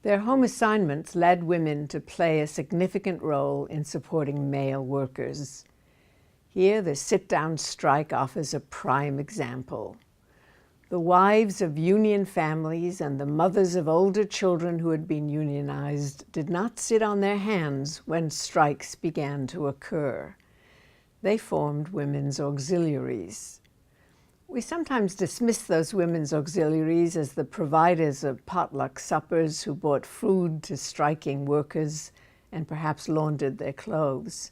Their home assignments led women to play a significant role in supporting male workers. Here, the sit-down strike offers a prime example. The wives of union families and the mothers of older children who had been unionized did not sit on their hands when strikes began to occur. They formed women's auxiliaries. We sometimes dismiss those women's auxiliaries as the providers of potluck suppers who brought food to striking workers and perhaps laundered their clothes.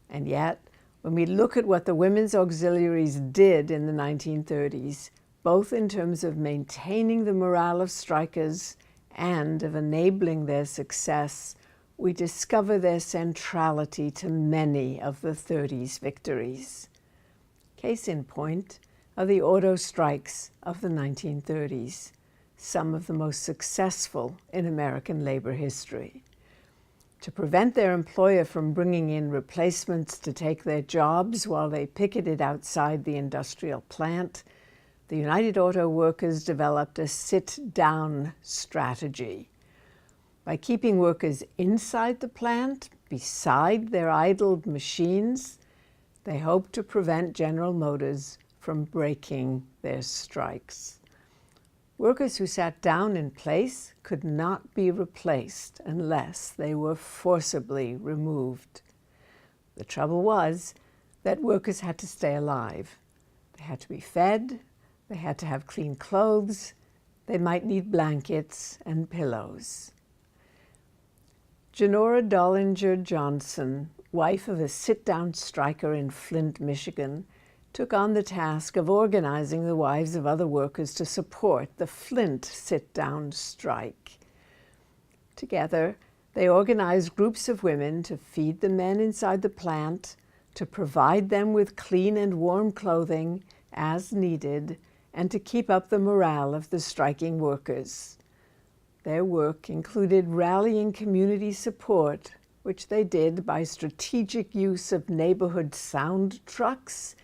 And yet, when we look at what the women's auxiliaries did in the 1930s, both in terms of maintaining the morale of strikers and of enabling their success, we discover their centrality to many of the 30s victories. Case in point are the auto strikes of the 1930s, some of the most successful in American labor history. To prevent their employer from bringing in replacements to take their jobs while they picketed outside the industrial plant, the United Auto Workers developed a sit-down strategy. By keeping workers inside the plant, beside their idled machines, they hoped to prevent General Motors from breaking their strikes. Workers who sat down in place could not be replaced unless they were forcibly removed. The trouble was that workers had to stay alive. They had to be fed, they had to have clean clothes, they might need blankets and pillows. Janora Dollinger Johnson, wife of a sit-down striker in Flint, Michigan, took on the task of organizing the wives of other workers to support the Flint sit-down strike. Together, they organized groups of women to feed the men inside the plant, to provide them with clean and warm clothing as needed, and to keep up the morale of the striking workers. Their work included rallying community support, which they did by strategic use of neighborhood sound trucks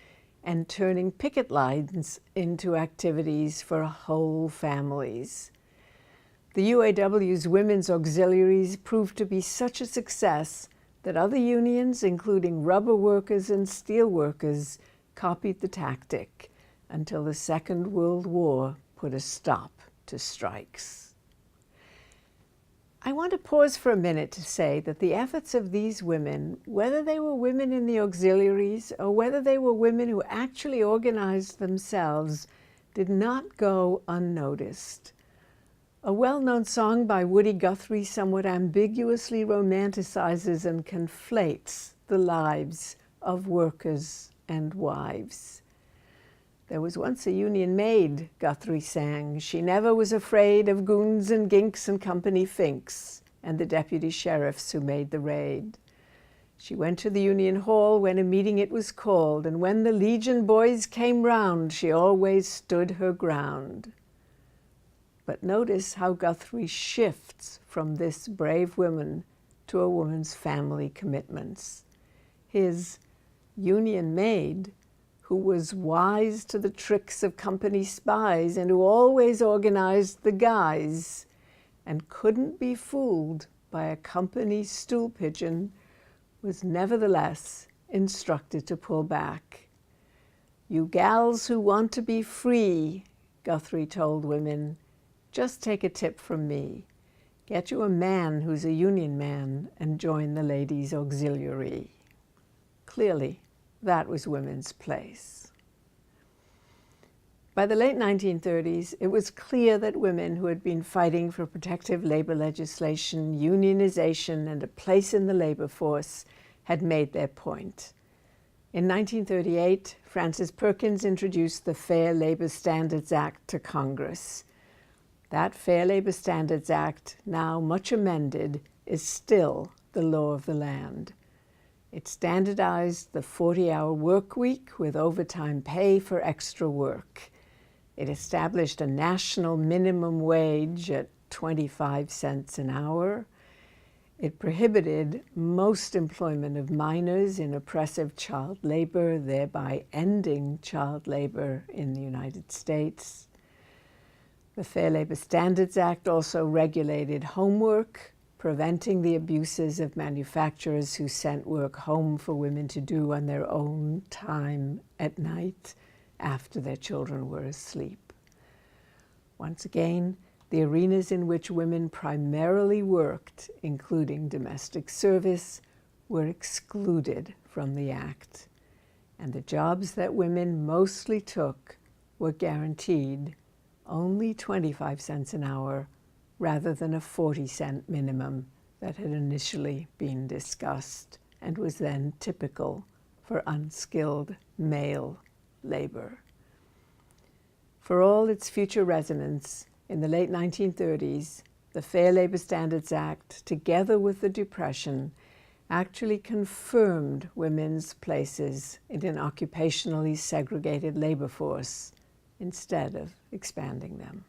and turning picket lines into activities for whole families. The UAW's women's auxiliaries proved to be such a success that other unions, including rubber workers and steel workers, copied the tactic until the Second World War put a stop to strikes. I want to pause for a minute to say that the efforts of these women, whether they were women in the auxiliaries or whether they were women who actually organized themselves, did not go unnoticed. A well-known song by Woody Guthrie somewhat ambiguously romanticizes and conflates the lives of workers and wives. There was once a Union maid, Guthrie sang. She never was afraid of goons and ginks and company finks and the deputy sheriffs who made the raid. She went to the Union Hall when a meeting it was called, and when the Legion boys came round, she always stood her ground. But notice how Guthrie shifts from this brave woman to a woman's family commitments. His Union maid, who was wise to the tricks of company spies and who always organized the guys and couldn't be fooled by a company stool pigeon, was nevertheless instructed to pull back. "You gals who want to be free," Guthrie told women, "just take a tip from me. Get you a man who's a union man and join the ladies' auxiliary." Clearly, that was women's place. By the late 1930s, it was clear that women who had been fighting for protective labor legislation, unionization, and a place in the labor force had made their point. In 1938, Frances Perkins introduced the Fair Labor Standards Act to Congress. That Fair Labor Standards Act, now much amended, is still the law of the land. It standardized the 40-hour work week with overtime pay for extra work. It established a national minimum wage at 25 cents an hour. It prohibited most employment of minors in oppressive child labor, thereby ending child labor in the United States. The Fair Labor Standards Act also regulated homework, preventing the abuses of manufacturers who sent work home for women to do on their own time at night after their children were asleep. Once again, the arenas in which women primarily worked, including domestic service, were excluded from the Act, and the jobs that women mostly took were guaranteed only 25 cents an hour rather than a 40-cent minimum that had initially been discussed and was then typical for unskilled male labor. For all its future resonance, in the late 1930s, the Fair Labor Standards Act, together with the Depression, actually confirmed women's places in an occupationally segregated labor force instead of expanding them.